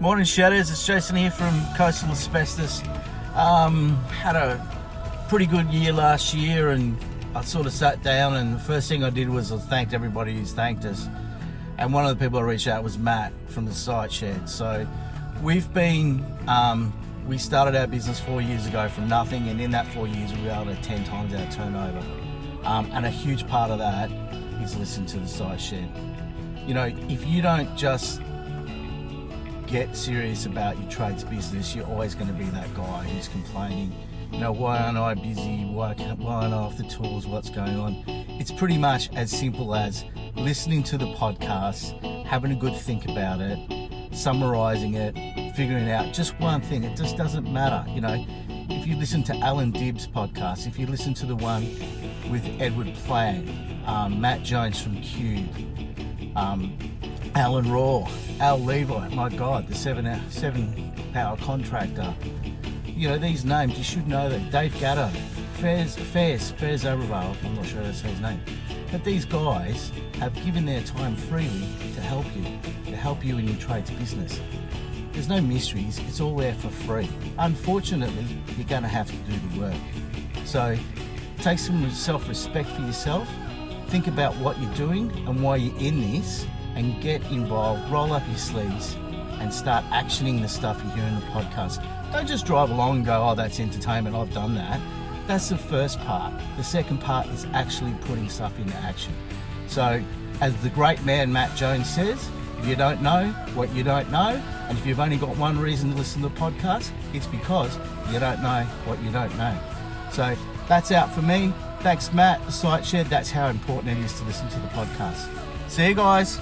Morning Shadows, it's Jason here from Coastal Asbestos. Had a pretty good year last year, and I sort of sat down and the first thing I did was I thanked everybody who's thanked us. And one of the people I reached out was Matt from the Site Shed. So we've been, we started our business 4 years ago from nothing, and in that 4 years we were able to 10 times our turnover. And a huge part of that is listen to the Site Shed. You know, if you don't just get serious about your trades business, you're always going to be that guy who's complaining, you know, why aren't I busy, why aren't I off the tools, what's going on. It's pretty much as simple as listening to the podcast, having a good think about it, summarizing it, figuring out just one thing. It just doesn't matter, you know. If you listen to Alan Dibbs' podcast, if you listen to the one with Edward Platt, Matt Jones from Cube, Alan Raw, Al Levi, my God, the seven power contractor. You know, these names, you should know that. Dave Gatto, Fairs Overvale, I'm not sure that's his name. But these guys have given their time freely to help you in your trades business. There's no mysteries, it's all there for free. Unfortunately, you're gonna have to do the work. So take some self-respect for yourself, think about what you're doing and why you're in this, and get involved, roll up your sleeves and start actioning the stuff you hear in the podcast. Don't just drive along and go, oh, that's entertainment, I've done that. That's the first part. The second part is actually putting stuff into action. So, as the great man Matt Jones says, if you don't know what you don't know, and if you've only got one reason to listen to the podcast, it's because you don't know what you don't know. So, that's out for me. Thanks, Matt, the Site Shed. That's how important it is to listen to the podcast. See you guys.